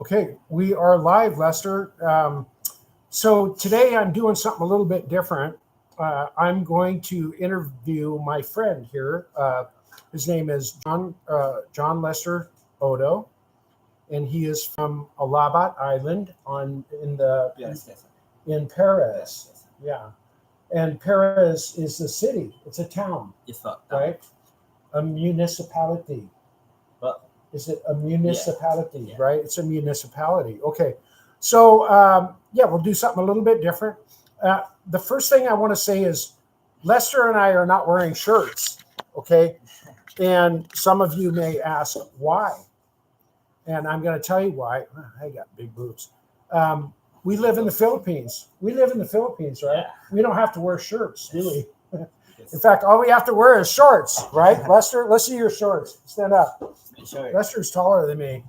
Okay, we are live, Lester. So today I'm doing something a little bit different. I'm going to interview my friend here. His name is John Lester Odo, and he is from Alabat Island Yes, yes, in yes, Perez. yes. Yeah, and Perez is a city. It's a town, Yes, po. right? A municipality. Well, Is it a yeah, municipality, yeah. right? It's a municipality. Okay. So, yeah, we'll do something a little bit different. The first thing I want to say is Lester and I are not wearing shirts, okay? And some of you may ask why. And I'm going to tell you why. I got big boobs. We live in the Philippines. We live in the Philippines, right? Yeah. We don't have to wear shirts, do we? Because In fact, all we have to wear is shorts, right? Lester, let's see your shorts. Stand up. sure. Lester's taller than me.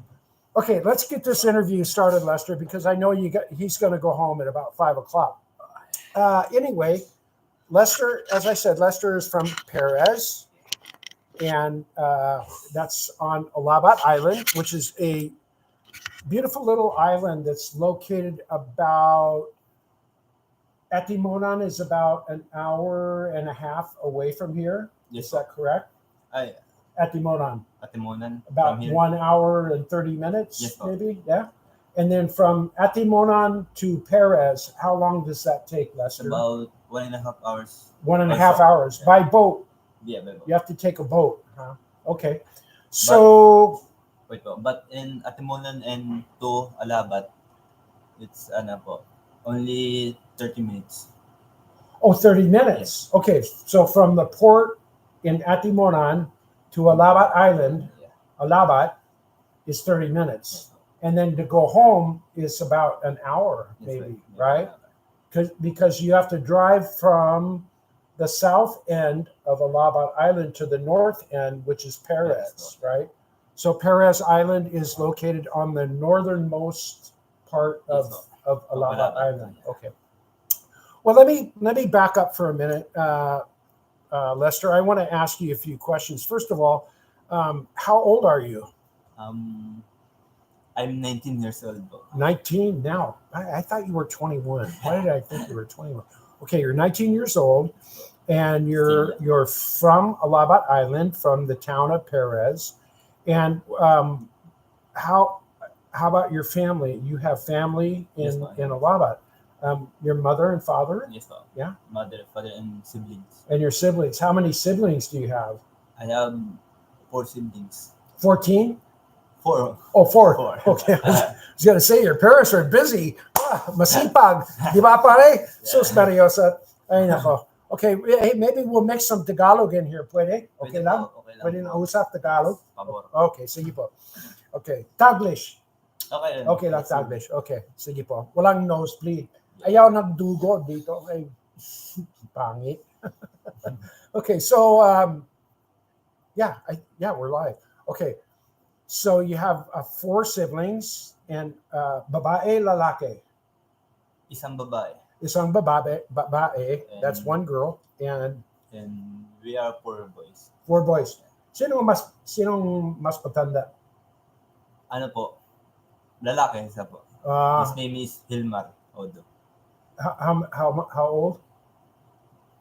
Okay, let's get this interview started, Lester, because I know he's going to go home at about 5 o'clock. Anyway, Lester, as I said, Lester is from Perez, and that's on Alabat Island, which is a beautiful little island that's located about, Atimonan is about an hour and a half away from here. Yes, Is that correct? Ay, Atimonan. Atimonan About from here. 1 hour and 30 minutes, Yes, maybe. Yeah. And then from Atimonan to Perez, how long does that take, It's Lester? about 1.5 hours. 1.5 Also, hours yeah. by boat. Yeah, but, You have to take a boat. Huh? Okay. So, wait po. But in Atimonan and to Alabat, it's only 30 minutes. 30 minutes. Okay. So from the port in Atimonan to Alabat Island, Yeah. Alabat is 30 minutes. And then to go home is about an hour, Yes, maybe, Yeah. right? Because you have to drive from the south end of Alabat Island to the north end, which is Perez, right? So Perez Island is located on the northernmost part of Alabat Island. Okay. Well, let me back up for a minute, Lester. I want to ask you a few questions. First of all, how old are you? I'm 19 years old. Po. 19 now. I thought you were 21. Why did I think you were 21? Okay, you're 19 years old, and you're from Alabat Island, from the town of Perez. And how about your family? You have family Yes, in ma'am. Alabat. Your mother and father, Yes, po. Yeah. Mother, father, and siblings. and your siblings. How many siblings do you have? I have 4 siblings. 14? 4. Oh, four. Four. Okay. I was going to say, your parents are busy. Masipag. Di ba, pare? Sus, Mariosa. Ay, nako. Okay, hey, maybe we'll mix some Tagalog in here. Pwede? Okay Pwede lang? po, okay lang. Pwede na usap Tagalog? Pabor. Okay, sige po. Okay, Taglish. Okay lang. Okay lang, Taglish. Okay, sige po. Walang nosebleed. Ayaw nagdugo dito. Okay. Pangit. Okay, so, yeah, we're live. Okay, so you have 4 siblings and babae, lalaki. Isang babae. Isang babae, that's And- one girl, and And we are 4 boys. 4 boys. Sinong mas patanda? Ano po? Lalaki isa po. His name is Hilmar Odo. How old?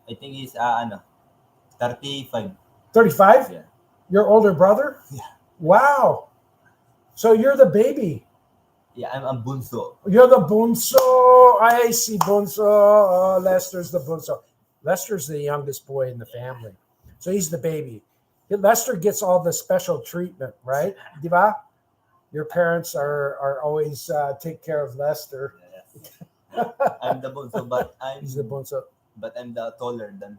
I think he's 35. 35? Yeah. Your older brother? Yeah. Wow. So you're the baby. Yeah, I'm bunso. You're the bunso. I see bunso. Oh, Lester's the bunso. Lester's the youngest boy in the family. So he's the baby. Lester gets all the special treatment, right? Diba? Your parents are always take care of Lester. I'm the bunso, but He's the bunso. I'm the taller than.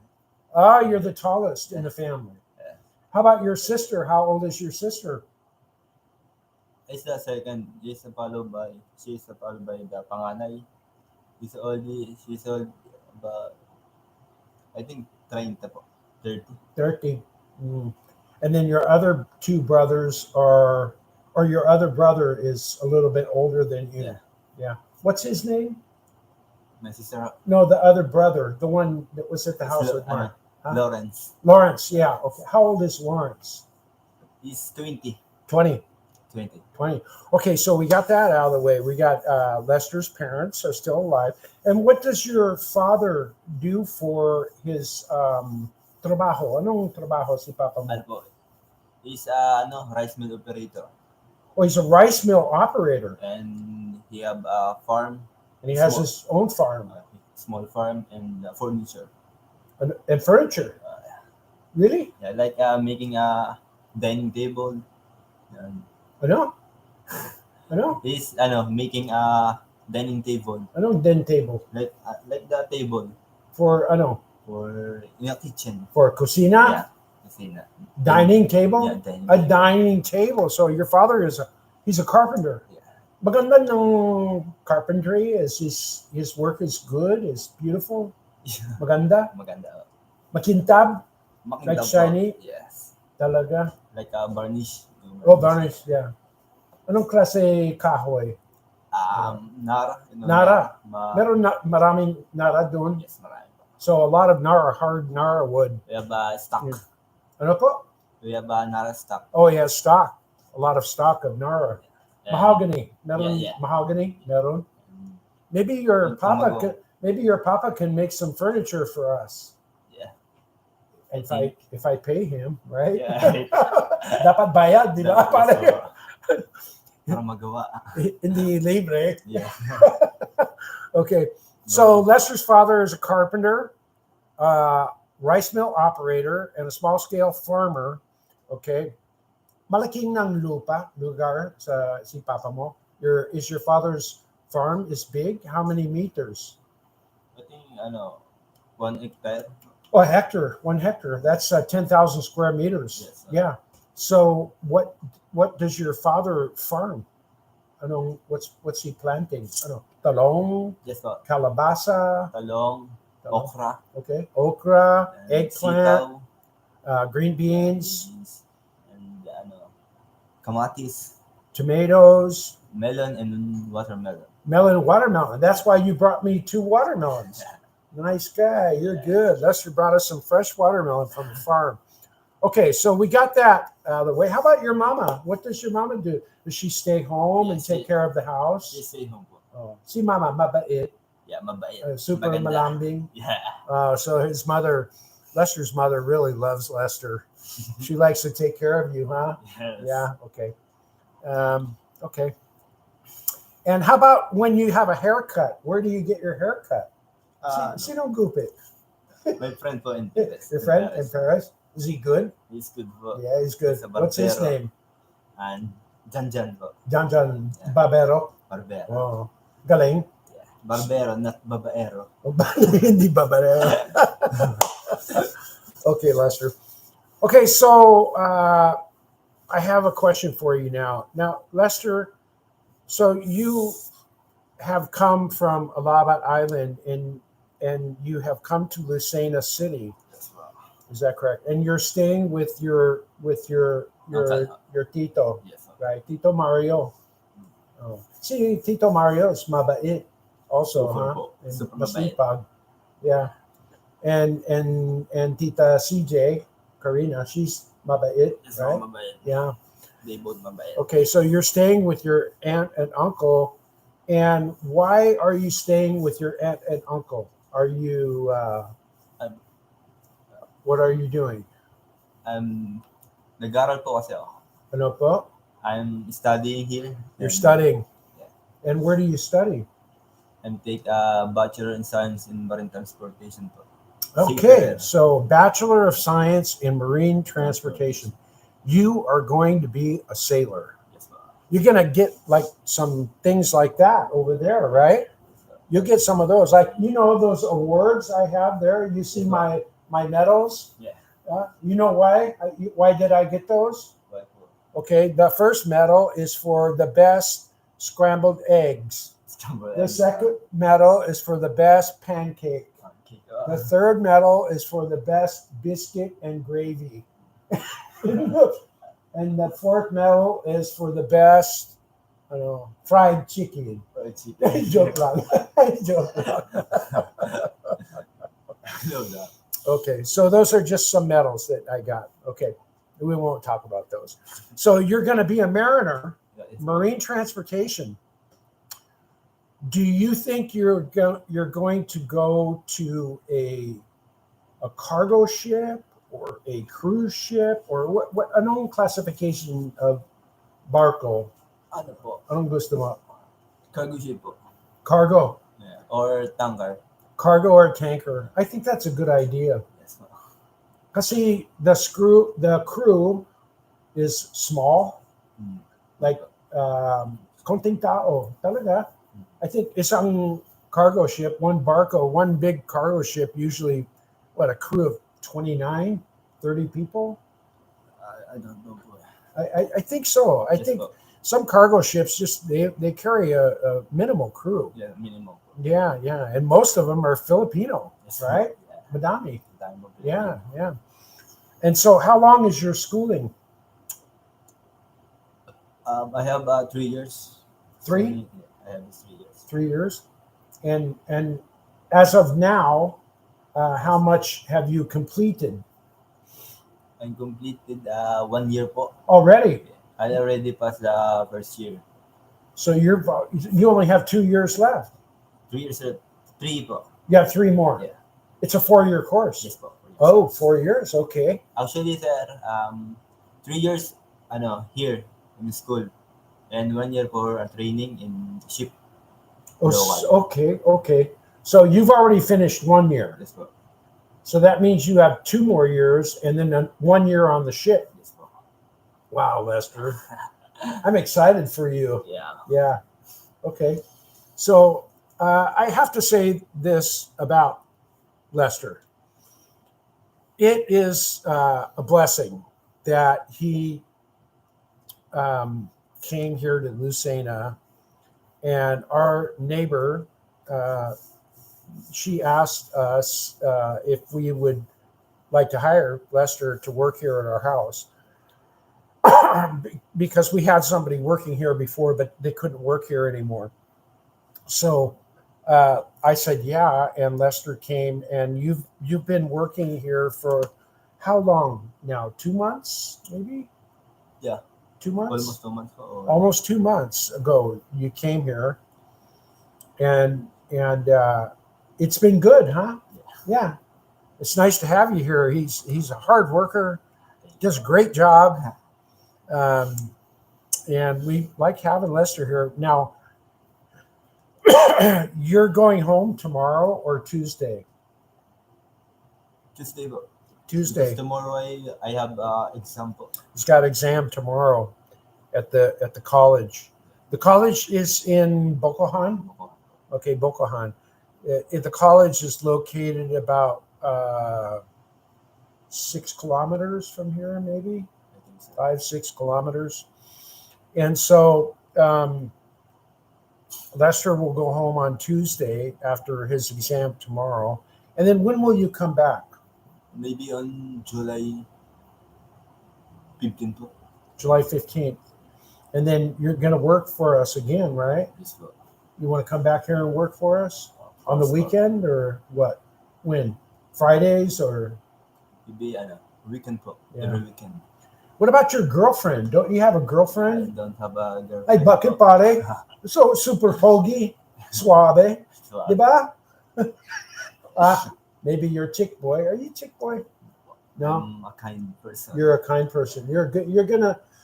You're the tallest in the family. Yeah. How about your sister? How old is your sister? Is the second. She's followed by the panganay. She's old, but I think 30 po. 30. 30. Mm. And then your other 2 brothers or your other brother is a little bit older than you. Yeah. What's his name? My sister. No, the other brother, the one that was at the house with Mark. Huh? Lawrence. Lawrence, yeah. Okay. How old is Lawrence? He's 20. 20. 20. 20. Okay, so we got that out of the way. We got Lester's parents are still alive. And what does your father do for his trabaho? Anong trabaho si Papa mo? Ano po, he's rice mill operator. Oh, he's a rice mill operator. And he have a farm. And he has Small. his own farm Small farm and furniture. and furniture. Really? Yeah, like making a dining table. And I know. he's making a dining table. Den table. Like the table For for in a kitchen. for kusina? Yeah, kusina. Dining table? Yeah, dining A table. dining table. So your father he's a carpenter. Yeah. Maganda ng carpentry. His work is good, is beautiful. Maganda. Maganda. Makintab. Makintab Like po. shiny? Yes. Talaga. Like a varnish. Oh, varnish, yeah. Anong klase kahoy? Nara. Nara. Meron. Meron maraming nara doon. Yes, marami po. So a lot of nara, hard nara wood. We have stock. Yeah. Ano po? We have Nara stock. Oh, yeah, stock. A lot of stock of nara. And Mahogany. Meron Yeah. mahogany. Meron. and Maybe your Yung papa tumago. can, maybe your papa can make some furniture for us. Yeah. If I pay him, right? Yeah. Dapat bayad, di ba? Para Para magawa. hindi libre. Yeah. Okay. So Lester's father is a carpenter, rice mill operator, and a small scale farmer. Okay. Malaking ng lugar sa si papa mo. Is your father's farm is big? How many meters? I think 1 hectare. Oh, a hectare, 1 hectare. That's 10,000 square meters. Yes, sir. Yeah. So what does your father farm? What's he planting? Talong, Yes po. calabasa, Talong, okra, okay, okra, and eggplant, sitaw, green beans, beans, and kamatis, tomatoes, melon, and watermelon. watermelon. That's why you brought me 2 watermelons. Yeah. Nice guy. You're good. Lester brought us some fresh watermelon from the farm. Okay, so we got that out of the way. How about your mama? What does your mama do? Does she stay home and Yes, take care of the house? Just stay home po. Oh, si mama, mabait, Yeah, mabait. super Maganda. malambing. Yeah. So Lester's mother really loves Lester. She likes to take care of you, huh? Yes. Yeah, okay. Okay. And how about when you have a haircut? Where do you get your haircut? Sinong gupit? My friend po in Perez. Your friend in Perez? Is he good? He's good po. Yeah, he's good. He's a What's his barbero. name? And Janjan po. John Yeah. Barbero. Barbero. Oh, galing. Yeah. Barbero, not babaero. Hindi Barbero. Okay, Lester. Okay, so I have a question for you now. Now, Lester, so you have come from Alabat Island and you have come to Lucena City. Yes, po. Is that correct? And you're staying with your tito, Yes, po. right? Tito Mario. Oh. See, Tito Mario is mabait also, Super huh? po. And Super mabait. masipag. Yeah. And Tita CJ, Karina, she's mabait, Yes, right? mabait. Yeah. They both mabait. Okay, so you're staying with your aunt and uncle, and why are you staying with your aunt and uncle? Are you what are you doing? Nag-aral po kasi ako. Ano po? I'm studying here. You're and studying. Yeah. And where do you study? I'm take a Bachelor in Science in Marine Transportation po. Okay, so Bachelor of Science in Marine Transportation. You are going to be a sailor. Yes, po. You're going to get like some things like that over there, right? You'll get some of those. Like, those awards I have there. You see my medals? Yeah. You know why? Why did I get those? Why po? Okay, the first medal is for the best scrambled eggs. The second medal is for the best pancake. The third medal is for the best biscuit and gravy. And the fourth medal is for the best fried chicken. Joke lang. Joke lang. Okay, so those are just some medals that I got. Okay, we won't talk about those. So you're going to be a mariner, Marine transportation. Do you think you're going to go to a cargo ship or a cruise ship, or what anong classification of barko? Ano po? Anong gusto mo? Cargo ship po. Cargo. Yeah. Or tanker. Cargo or tanker. I think that's a good idea. Yes, po. Kasi the crew is small, like konting tao talaga. I think isang cargo ship, one big cargo ship, usually a crew of 29, 30 people. I don't know. I think so. I think some cargo ships they carry a minimal crew. Yeah, minimal. Yeah, and most of them are Filipino, right? Yeah. Madami. Yeah. And so, how long is your schooling? I have 3 years. 3? I have 3 years. 3 years. And as of now, how much have you completed? I completed 1 year po. Already? I already passed the first year. So you only have 2 years left. 3 years. 3 po. You have 3 more. Yeah. It's a 4-year course. Yes po. 4 years. Okay. Actually, sir, 3 years here in school, and 1 year for training in ship. Okay. So you've already finished 1 year. Yes po. So that means you have 2 more years and then 1 year on the ship. Yes po. Wow, Lester. I'm excited for you. Yeah. Okay. So I have to say this about Lester. It is a blessing that he came here to Lucena, and our neighbor, she asked us if we would like to hire Lester to work here at our house because we had somebody working here before, but they couldn't work here anymore. So I said, yeah, and Lester came, and you've been working here for how long now? 2 months, maybe? Yeah. 2 months? Almost 2 months. Almost 2 months ago, you came here, and it's been good, huh? Yeah. It's nice to have you here. He's a hard worker, does a great job, and we like having Lester here. Now, you're going home tomorrow or Tuesday? Tuesday po. Tuesday. Because tomorrow I have exam po. He's got exam tomorrow at the college. The college is in Bocohan. Okay, Bocohan. The college is located about 6 kilometers from here, maybe I think so. 5-6 kilometers. And so Lester will go home on Tuesday after his exam tomorrow. And then when will you come back? Maybe on July 15th. July 15th. And then you're going to work for us again, right? Yes, po. You want to come back here and work for us on the weekend or what? When? Fridays or? Maybe weekend po. Yeah. Every weekend. What about your girlfriend? Don't you have a I girlfriend? don't have a girlfriend. Ay, bakit pare? So super pogi, suave, So, diba? Maybe you're a chick boy. Are you a chick boy? No, I'm a kind person. you're a kind person. You're good.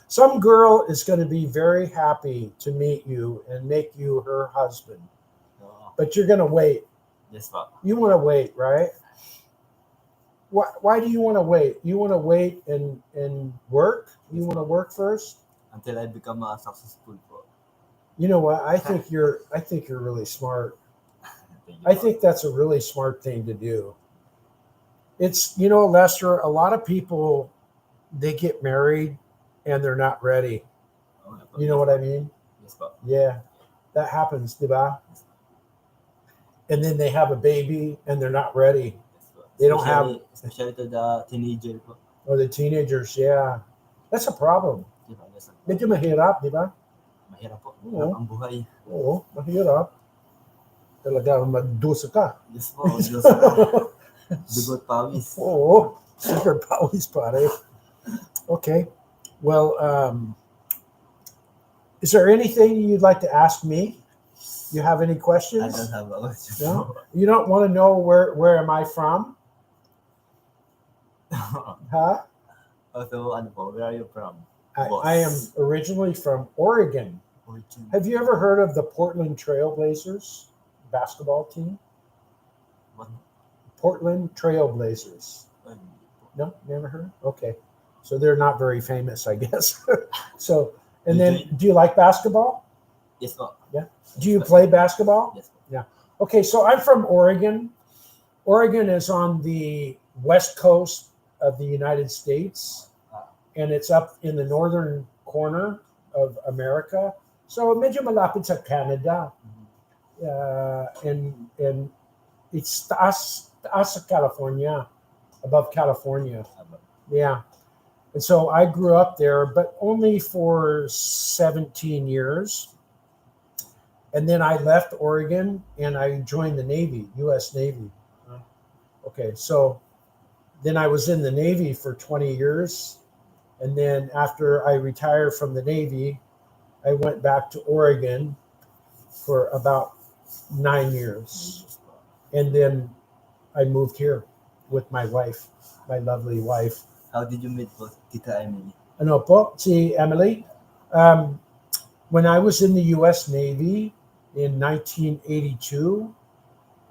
Some girl is gonna be very happy to meet you and make you her husband. But you're gonna wait. Yes, po. You want to wait, right? Why do you want to wait? You want to wait and work? You want to work first? Until I become successful po. You know what? I think you're really smart. Thank you, I po. think that's a really smart thing to do. It's, Lester, a lot of people, they get married and they're not ready. Okay, po. You know what I mean? Yes, po. Yeah, that happens, diba? And then they have a baby and they're not ready. Yes, po. They don't have- Especially to the teenager po. Or the teenagers, yeah. That's a problem. Diba? Yes, po. Medyo mahirap, diba? Mahirap po. Oo. Mahirap ang buhay. Oo, mahirap. Talaga magdusa ka. Yes po. Diyos. Dugot pawis. Oo, super pawis pare. Okay. Well, Is there anything you'd like to ask me? You have any I questions? don't have a question. No? You don't want to know where am I from? Huh? Also, ano po, where are you from? I am originally from Oregon. Have you ever heard of the Portland Trailblazers basketball team? What? Portland Trailblazers. No, never heard. Okay, so they're not very famous, I guess. So, and then, do you like basketball? Yes po. Yeah. Do you play basketball? Yes po. Yeah. Okay, so I'm from Oregon. Oregon is on the west coast of the United States, and it's up in the northern corner of America. So medyo malapit sa Canada. And it's taas sa California, above California. Yeah. And so I grew up there, but only for 17 years. And then I left Oregon and I joined the Navy, U.S. Navy. Okay, so then I was in the Navy for 20 years. And then after I retired from the Navy, I went back to Oregon for about 9 years. And then I moved here with my wife, my lovely wife. How did you meet po, Tita Emily? Ano po, si Emily? When I was in the U.S. Navy in 1982,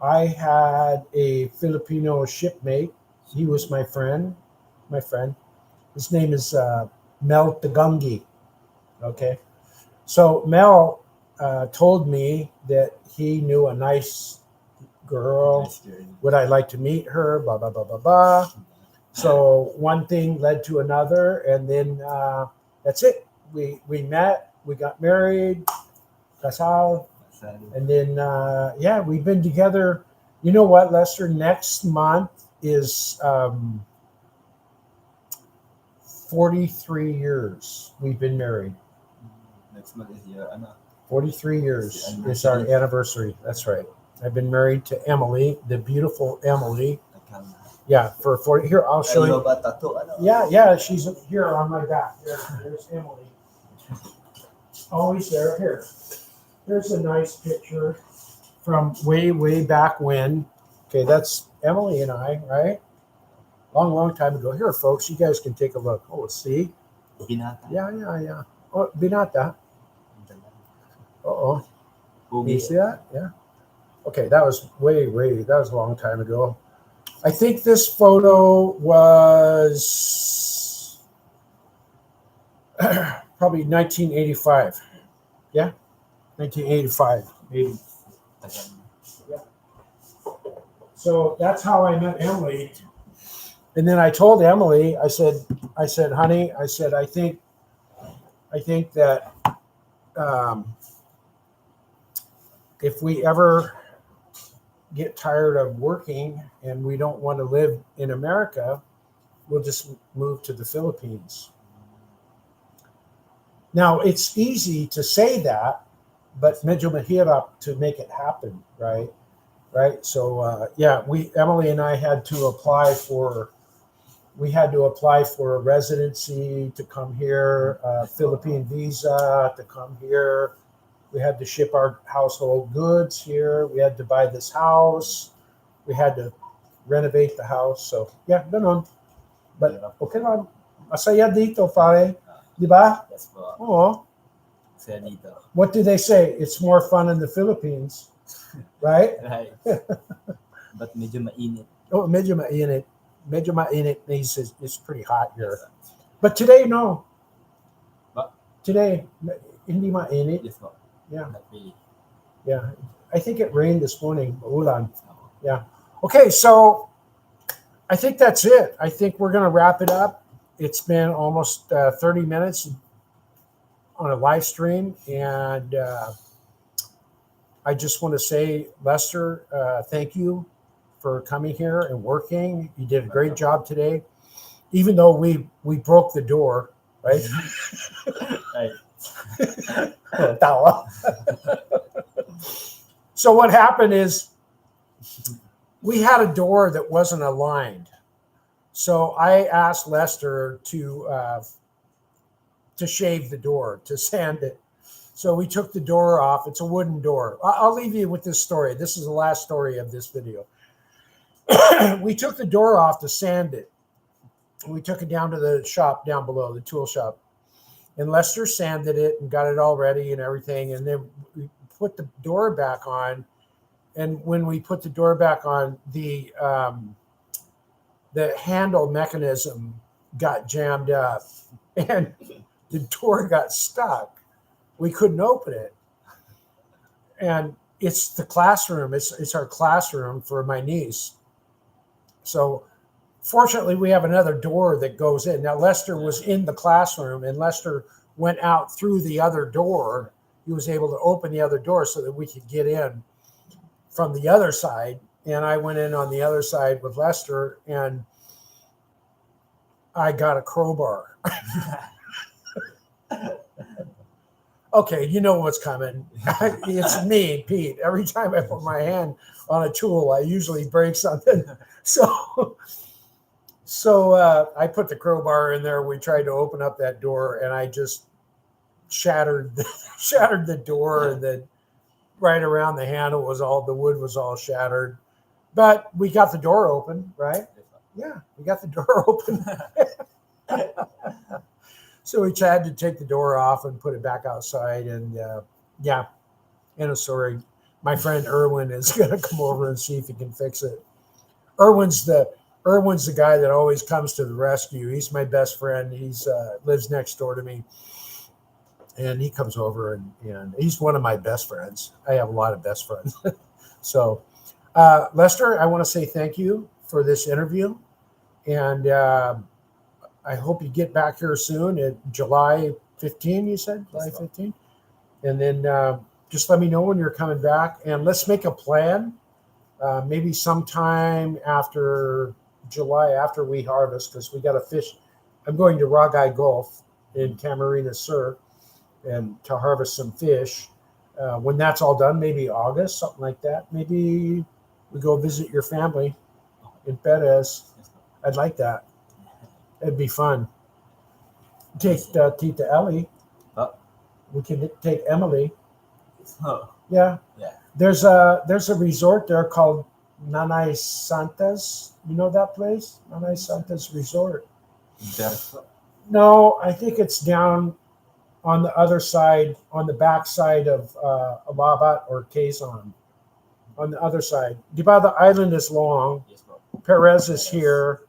I had a Filipino shipmate. He was my friend. His name is Mel Tagungi. Okay. So Mel told me that he knew a nice girl. Would I like to meet her? Blah, blah, blah, blah, blah. So one thing led to another. And then that's it. We met, we got married, casal. And then, yeah, we've been together. You know what, Lester? Next month is 43 years we've been married. Next month is your, 43 years is our anniversary. That's right. I've been married to Emily, the beautiful Emily. Yeah, for 40. Here, I'll show you. Yeah, she's here on my back. There's Emily. Always there. Here. Here's a nice picture from way back when. Okay, that's Emily and I, right? Long time ago. Here, folks, you guys can take a look. Oh, see? Binata. Yeah. Oh, binata. Uh-oh. You see that? Yeah. Okay, that was that was a long time ago. I think this photo was probably 1985. Yeah? 1985, maybe. Yeah. So that's how I met Emily. And then I told Emily, I said, honey, I think that if we ever get tired of working and we don't want to live in America, we'll just move to the Philippines. Now, it's easy to say that, but medyo mahirap to make it happen, right? So, yeah, Emily and I had to apply for a residency to come here, Philippine visa to come here. We had to ship our household goods here. We had to buy this house. We had to renovate the house. So, yeah, ganon. But, okay lang. Masaya dito, pare. Di ba? Yes po. Oo. Masaya dito. What do they say? It's more fun in the Philippines. Right? Right. But medyo mainit. Oh, medyo mainit. Medyo mainit means it's pretty hot here. But today, no. What? Today, hindi mainit. Yes po. Yeah. Not really. Yeah. I think it rained this morning. Ulan. Yeah. Okay, so I think that's it. I think we're going to wrap it up. It's been almost 30 minutes on a live stream. And I just want to say, Lester, thank you for coming here and working. You did a great job today, even though we broke the door, right? Right. Tawa. So what happened is we had a door that wasn't aligned. So I asked Lester to shave the door, to sand it. So we took the door off. It's a wooden door. I'll leave you with this story. This is the last story of this video. We took the door off to sand it. We took it down to the shop down below, the tool shop. And Lester sanded it and got it all ready and everything. And then we put the door back on. And when we put the door back on, the handle mechanism got jammed up and the door got stuck. We couldn't open it. And it's the classroom. It's our classroom for my niece. So fortunately, we have another door that goes in. Now, Lester was in the classroom, and Lester went out through the other door. He was able to open the other door so that we could get in from the other side. And I went in on the other side with Lester, and I got a crowbar. Okay, you know what's coming. It's me, Pete. Every time I put my hand on a tool, I usually break something. So I put the crowbar in there. We tried to open up that door, and I just shattered the door, and then right around the handle the wood was all shattered. But we got the door open, right? Yeah, we got the door open. So we had to take the door off and put it back outside. And yeah, end of story. My friend Erwin is going to come over and see if he can fix it. Erwin's the guy that always comes to the rescue. He's my best friend. He's lives next door to me. And he comes over and he's one of my best friends. I have a lot of best friends. So, Lester, I want to say thank you for this interview. And I hope you get back here soon at July 15, you said? July 15? And then just let me know when you're coming back. And let's make a plan. Maybe sometime after July, after we harvest, because we got to fish. I'm going to Rogeye Gulf in Camarines Sur and to harvest some fish. When that's all done, maybe August, something like that. Maybe we go visit your family in Perez. I'd like that. It'd be fun. Take Tita Ellie. We can take Emily. Yeah. There's a resort there called Nanay Santas. You know that place? Nanay Santas Resort. No, I think it's down on the other side, on the back side of Alabat or Quezon. On the other side. Diba, the island is long. Perez is here.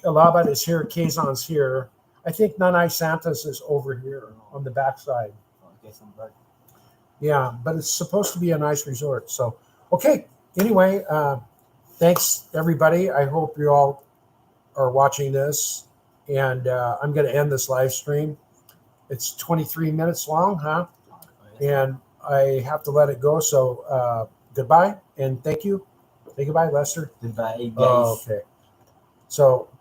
Alabat is here. Quezon's here. I think Nanay Santas is over here on the back side. Yeah, but it's supposed to be a nice resort. So, okay. Anyway, thanks, everybody. I hope you all are watching this. And I'm going to end this live stream. It's 23 minutes long, huh? And I have to let it go. So, goodbye and thank you. Say goodbye, Lester. Goodbye, guys. Oh, okay. So